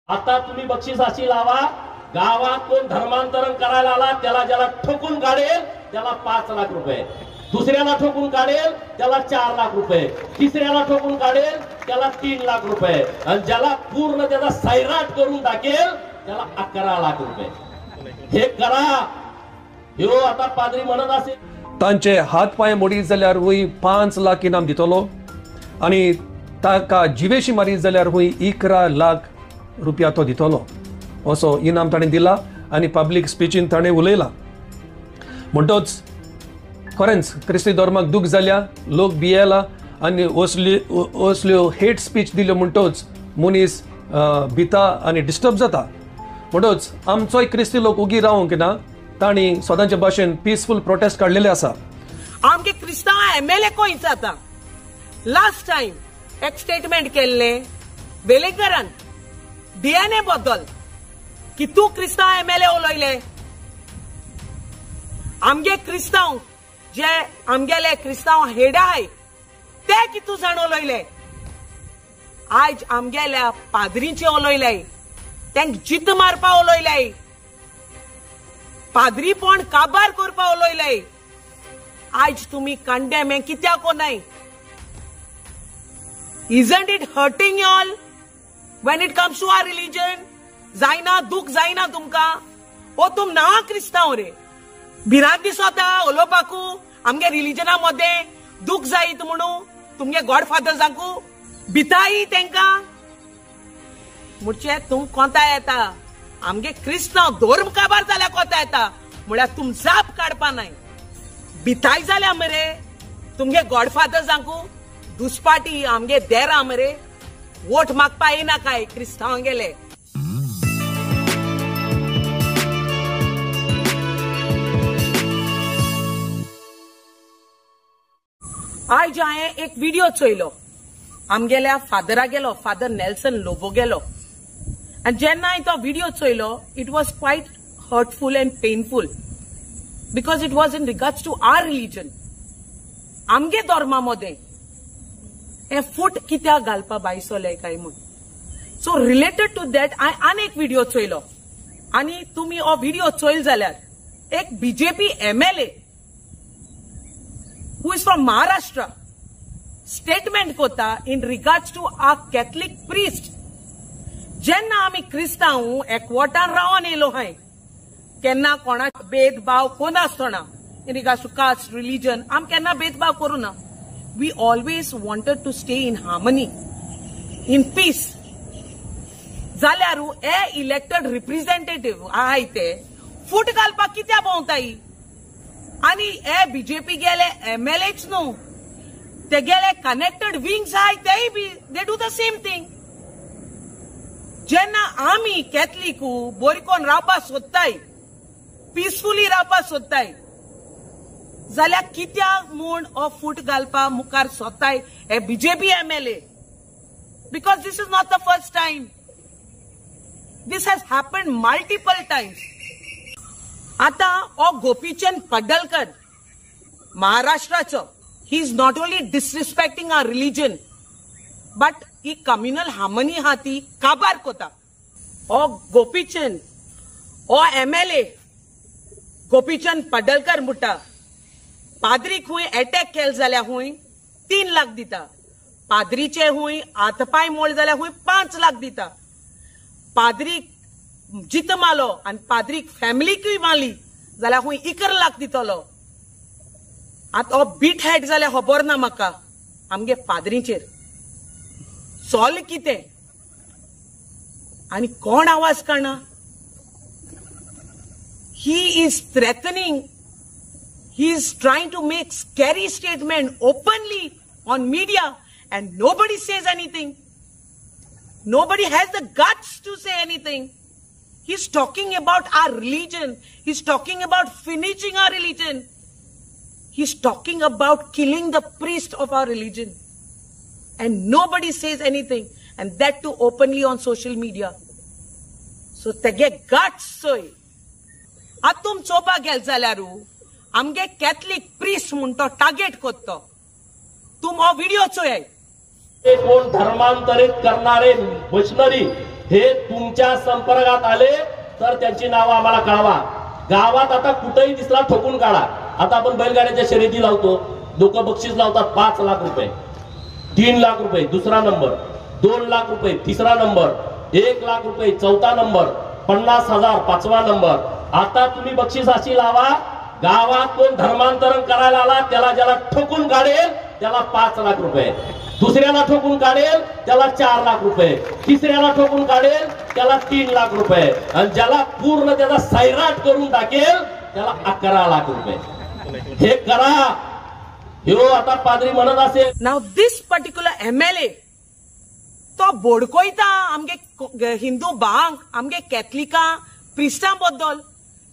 आता तुम्ही बक्षिसाची लावा, गावात कोण धर्मांतरण करायला आला त्याला ज्याला ठोकून काढेल त्याला 5 लाख रुपये, दुसऱ्याला ठोकून काढेल त्याला 4 लाख रुपये, तिसऱ्याला ठोकून काढेल त्याला 3 लाख रुपये आणि ज्याला पूर्ण त्याचा सैराट करून टाकेल त्याला 11 लाख रुपये. हे करा. ह्यो आता पाद्री म्हणत असेल तांचे हात पाय मोडीत जाल्यार हुई 5 लाख इनाम दितलो आणि ताका जिवेशी मारीत जाल्यार हुई 11 लाख रुपया तो दितलो असो इनाम ताणें दिला आणि पब्लीक स्पीचीन ताणें उलयला. म्हणटोच खरेंच क्रिस्ती धर्माक दूख जाल्या, लोक भियेला आनी असल्यो हेट स्पीच दिल्यो म्हणटोच मनीस भिता आनी डिस्टर्ब जाता. म्हणटोच आमचोय क्रिस्ती लोक उगी रावंक ना, तांणी स्वतांच्या भाशेन पीसफुल प्रोटेस्ट काडलेले आसा. आमगे क्रिस्तांव एमएलए कोण जाता. लास्ट टाइम एक स्टेटमेंट केल्ले वेलेकरान डीएनए बद्दल की तू क्रिस्तांव एमएलए उलयले. आमगे क्रिस्तांव जे आमगेले क्रिस्तांव हेड आहाय ते कितू जाण उलयले. आज आमगेल्या पाद्रींचे उलयले, तांक जित मारपा उलयले, पाद्रीपण काबार करपा उलयले. आज तुम्ही कंडेम हे कित्याक कोनाय. Isn't it hurting you all when it comes to our religion? जायना दुख जायना तुमका. ओ तुम ना क्रिस्तांव रे. भिरांत दिसता उलोवपाकू आमगे रिलिजना मध्ये दुख जायत म्हणून तुमगे गॉडफादर जांकू भिताई तेंका. मुळचे तुम कोंता येता. आमगे क्रिस्तांव धर्म काबार जाल्या कोता येता म्हळ्यार तुम जाप काडपा नाय. भिताय जाल्या मरे तुमगे गॉडफादर जांकू दुस्पाटी आमगे देरा मरे वोट मागपा येना काय क्रिस्तांव गेले. आज हांवें एक व्हिडिओ चोयलो. आमगेल्या फादरा गेलो, फादर नेल्सन लोबो गेलो. आणि जेन्ना हांवें तो व्हिडिओ चोयलो it was quite hurtful and painful because it was in regards to our religion. आमगे धर्मामध्ये हे फूट कित्याक घालपा बायसोले काय म्हूण. सो रिलेटेड टू दॅट हांवें आनी एक व्हिडिओ चोयलो आनी तुमी हो व्हिडिओ चोयल जाल्यार एक BJP MLA who is from Maharashtra statement कोता in regards to our Catholic priest. जेन्ना आमी क्रिस्तांव एकवटान रावन येयलो हाय केन्ना कोणा भेदभाव कोण आसतना in regards to caste, religion आम केन्ना भेदभाव करू ना. We always wanted to stay in harmony, in peace. जाल्यारू ए इलेक्टेड रिप्रेझेंटेटिव्ह आहाय ते फूट घालपाक कित्या भोंवताय. आणि ए बीजेपी गेले एमएलएच न्हू ते गेले कनेक्टेड विंग्स आहाय तेय बी they do the same thing. जेन्ना आमी कॅथलिकू बरी कोण रावपा सोदताय, पीसफुली रावपा सोदताय जाल्यार कित्याक म्हूण हो फूट घालपा मुखार सोदताय a BJP MLA. Because this is not the first time. This has happened multiple times. आता ओ गोपीचंद पडळकर महाराष्ट्राचो he is not only disrespecting our religion but he communal harmony हा ती काबार कोता. ओ गोपीचंद ओ एमएलए गोपीचंद पडळकर म्हणटा पाद्रीक हुंय अटॅक केल जाल्यार हुंय 3 लाख दिता. पाद्रीचे हुंय हातपाय मोड जाल्यार हुंय 5 लाख दिता. पाद्रीक जित मालो आणि पाद्रीक फॅमिलीकूय मारली जाल्यार हुंय 11 लाख दितलो. आता हो बीट हेड जाल्यार खबर ना म्हाका आमगे पाद्रीचेर चोल कितें आनी कोण आवाज काडना. He is threatening. He is trying to make scary statement openly on media and nobody says anything. Nobody has the guts to say anything. He's talking about our religion. He's talking about finishing our religion. He's talking about killing the priest of our religion. And nobody says anything. And that too openly on social media. So tege guts soy. Atum chopa gel zalaru. आमगे Catholic priest म्हणतो target करतो. तुम हो video चोय. कोण धर्मांतरित करणारे missionary हे तुमच्या संपर्कात आले तर त्यांची नावं आम्हाला कळवा. गावात आता कुठेही दिसला ठोकून काढा. आता आपण बैलगाड्याच्या शर्यती लावतो, लोक बक्षीस लावतात 5 लाख रुपये, 3 लाख रुपये दुसरा नंबर, 2 लाख रुपये तिसरा नंबर, 1 लाख रुपये चौथा नंबर, 50,000 पाचवा नंबर. आता तुम्ही बक्षीस अशी लावा, गावात कोण धर्मांतरण करायला आला त्याला ज्याला ठोकून काढेल त्याला 5 लाख रुपये, दुसऱ्याला ठोकून काढेल त्याला 4 लाख रुपये, तिसऱ्याला ठोकून काढेल त्याला 3 लाख रुपये, आणि ज्याला पूर्ण त्याचा सैराट करून टाकेल त्याला 11 लाख रुपये. हे करा. हो आता पादरी म्हणत असेल. नाव दिस पर्टिक्युलर MLA तो बोडकोयता आमगे हिंदू बांक आमगे कॅथलिका प्रिस्टां बद्दल.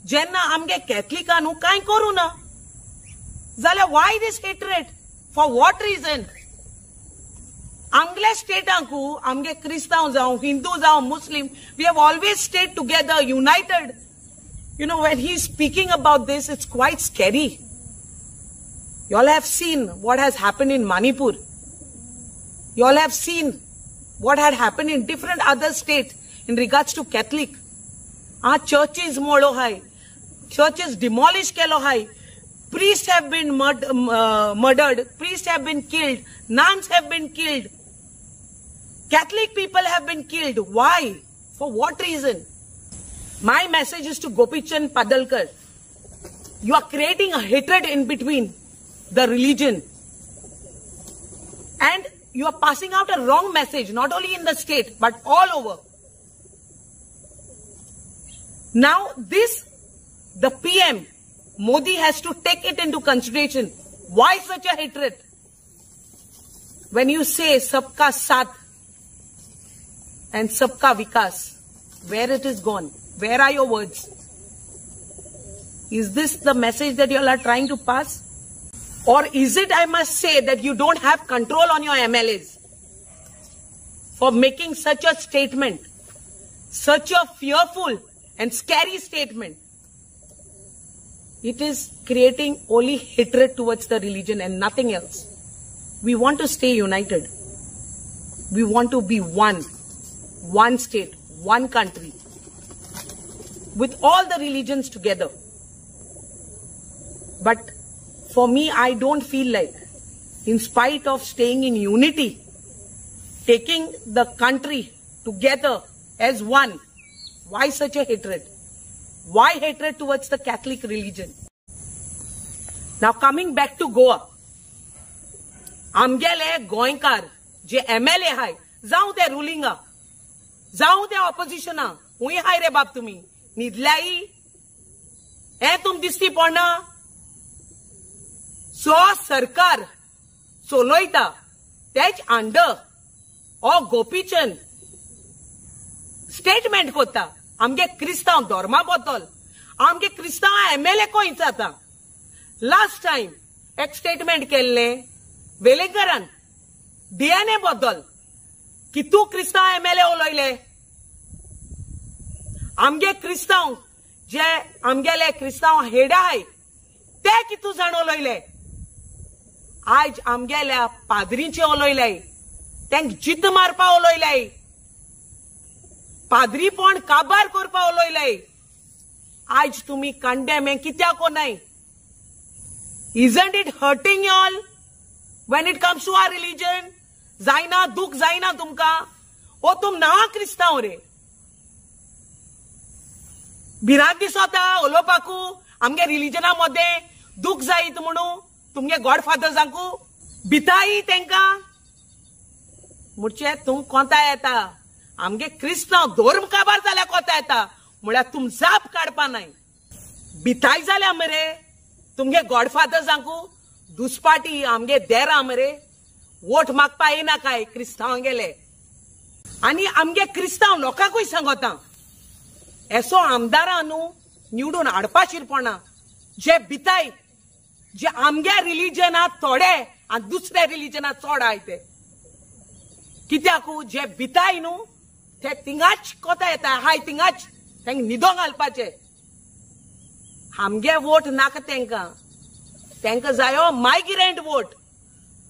जेन्ना आमगे कॅथलिकांनी कांय करू ना जाल्यार why this hatred, for what reason? आमगल्या स्टेटांकू आमगे क्रिस्तांव जावं हिंदू जावं Muslim, we have always stayed together united. You know, when he's speaking about this, it's quite scary. You all have seen what has happened in Manipur. You all have seen what had happened in different other states in regards to Catholic. Our churches modo hai, churches demolished kelo hai, priests have been murdered, priests have been killed, nuns have been killed, Catholic people have been killed. Why? For what reason? My message is to Gopi Chand Padalkar. You are creating a hatred in between the religion. And you are passing out a wrong message, not only in the state, but all over. Now the PM, Modi, has to take it into consideration. Why such a hatred? When you say Sabka Saath and Sabka Vikas, where it is gone? Where are your words? Is this the message that you all are trying to pass? Or is it, I must say, that you don't have control on your MLAs for making such a statement, such a fearful and scary statement? It is creating only hatred towards the religion and nothing else. We want to stay united. We want to be one state, one country, with all the religions together. But for me, I don't feel like, in spite of staying in unity, taking the country together as one, why such a hatred? Why hatred towards the Catholic religion? Now coming back to Goa, आमगेले गोंयकार जे MLA हाय, जाऊ ते रुलिंगा, जाऊ ते ऑपोजिशना, हुंय हाय रे बाप तुम्ही न्हिदल्याई, हे तुम दिसती पडना. सो सरकार चलोयता तेच अंडर ओ गोपीचंद स्टेटमेंट कोता आमगे क्रिस्तांव धर्मा बद्दल. आमगे क्रिस्तांव MLA कोण जाता. लास्ट टाइम एक स्टेटमेंट केल्ले वेलेकरान DNA बद्दल की तू क्रिस्तांव MLA उलयले. आमगे क्रिस्तांव जे आमगेले क्रिस्तांव हेडा हाय ते कितू जाण उलयले. आज आमगेल्या पाद्रींचे उलयले, तेंक जिद्द मारपा उलयले, पाद्रीपण काबार करपा उलयले. आज तुम्ही कंडेम हे कित्याक कोनाय? Isn't it hurting you all when it comes to our religion? जायना दुख जायना तुमका? ओ तुम ना क्रिस्तांव रे. भिरांत दिसता उलोवपाकू आमगे रिलिजना मध्ये दुख जायत म्हणून तुमगे गॉडफादर जांकू भिताई तेंका मुळचे तुम कोंता येता. आमगे क्रिस्तांव धर्म काबार जाल्यार कोंता येता म्हळ्यार तुम जाप काडपा नाय. भिताय जाल्यार मरे तुमगे गॉडफादर जांकू दुसपाटी आमगे देरा मरे वोट मागपा येना काय क्रिस्तांव गेले. आनी आमगे क्रिस्तांव लोकांकूय सांगता एसो आमदारां न्हू निवडून हाडपा शिरपणा जे भिताय, जे आमगे रिलिजनात थोडे आनी दुसऱ्या रिलिजनात चड आहाय ते. कित्याकू जे भिताय न्हू ते थिंगाच कोता येता हाय थिंगाच तेंक न्हिदो घालपाचे. आमगे वोट नाका तेंका जायो मायग्रेंट वोट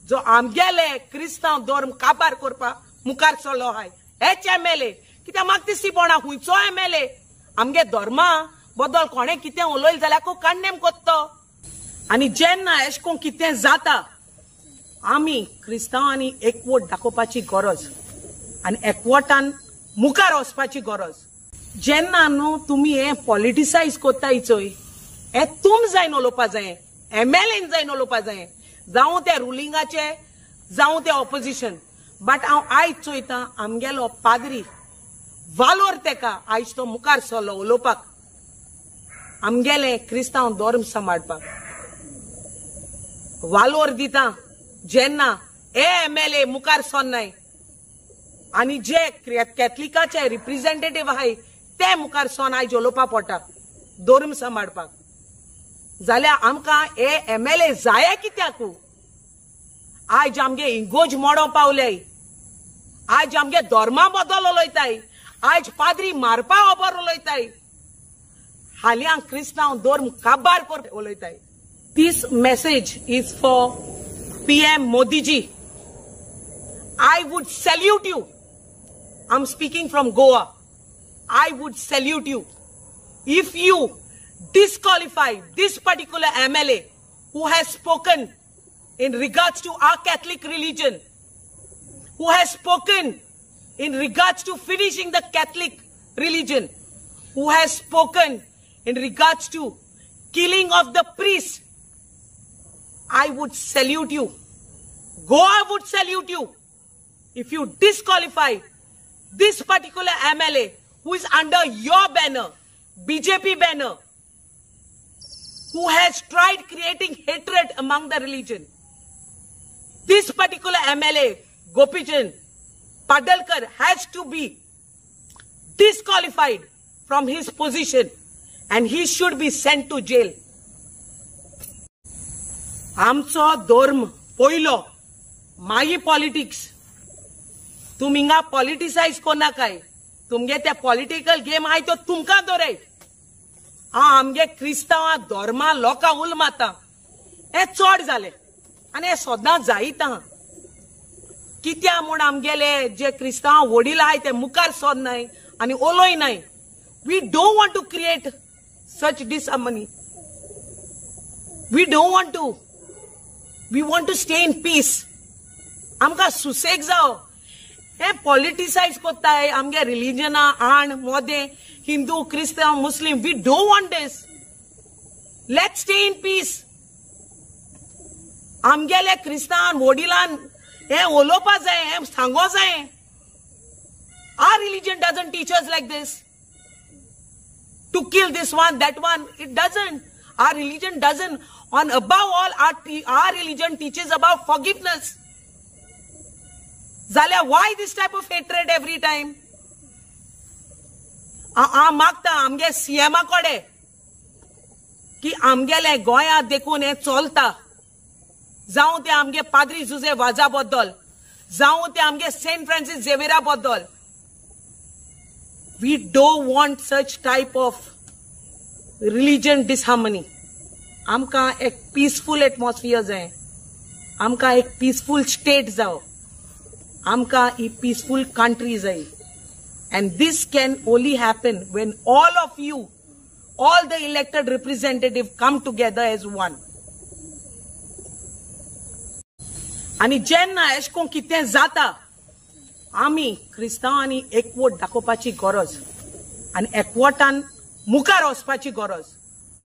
जो आमगेले क्रिस्तांव धर्म काबार करपा मुखार चलो हाय हेच MLA कित्याक म्हाका दिसती पोणा हुंयचो MLA आमगे धर्मा बद्दल कोणे कितें उलयलें जाल्यार को कंडेम कोत्तो आनी जेन्ना अशें कोन्न कितें जाता आमी क्रिस्तांवांनी एकवट दाखोवपाची गरज आनी एकवटान मुखार वचपाची गरज जेन्ना न्हू तुमी हे पॉलिटिसायज कोत्ताय चोय हे तुम जायन उलोवपा जाय MLAन जायन उलोवपा जाय जावं ते रुलिंगाचे जावं ते ऑपोजिशन बट हांव आयज चोयतां आमगेलो पाद्री वालोर तेका आयज तो मुखार सरलो उलोवपाक आमगेले क्रिस्तांव धर्म सांबाळपाक वालोर दिता जेन्ना हे MLA मुखार सरनाय आनी जे कॅथलिकाचे रिप्रेझेंटेटिव्ह आहाय ते मुखार सोन आयज उलोवपा पडटा धर्म सांबाळपाक जाल्यार आमकां हे MLA जाय कित्याक आयज आमगे इगोज मोडो पावले आयज आमगे धर्मा बद्दल उलयताय आयज पाद्री मारपा खबर उलयताय हाल्यां क्रिस्तांव धर्म काबार कर उलयताय this message is for PM Modi ji. I would salute you. I'm speaking from Goa. I would salute you if you disqualify this particular MLA who has spoken in regards to our Catholic religion, who has spoken in regards to finishing the Catholic religion, who has spoken in regards to killing of the priests. I would salute you. Goa would salute you if you disqualify this particular MLA who is under your banner, BJP banner, who has tried creating hatred among the religion. This particular MLA, Gopichand Padalkar, has to be disqualified from his position and he should be sent to jail. आमचो धर्म पयलो मागी politics तुम हिंगा politicise कोना काय तुमगे ते पॉलिटिकल गेम आय तो तुमकां दोराय आमगे क्रिस्तांवां धर्मा लोकां उल माता हे चड जाले आनी हे सदां जायत कित्या म्हूण आमगेले जे क्रिस्तांव वडील आहाय ते मुखार सोदनाय आनी उलोयनाय we don't want to create such disharmony we don't want to We want to stay in peace. आमका सुसेग जाओ हे पॉलिटिसाइज कोत्ताय आमगे रिलीजन आण मोदे हिंदू क्रिस्तांव मुस्लिम we don't want this let's stay in peace आमगेले क्रिस्तांव वडिलान हे उलोवपा जाय हे सांगो जाय our religion doesn't teach us like this to kill this one that one it doesn't our religion doesn't and above all our religion teaches about forgiveness Zalia, why this type of hatred every time मागता आमगे सीएमा कडे की आमगेले गोंया देखून हे चलता जावं ते आमगे पाद्री जुजे वाजा बद्दल जावं ते आमगे सेंट फ्रांसिस झेवियरा बद्दल we don't want such type of religion disharmony आमका एक पीसफुल एटमॉस्फियर जाय आमका एक पीसफुल स्टेट जाव आमका ही पीसफुल कंट्री जाय and this can only happen when all of you all the elected representatives come together as one आणि जेन्ना एशकोन कितें जाता आमी क्रिस्तांवांनी एकवट दाखोवपाची गरज आनी एकवटान मुखार वचपाची गरज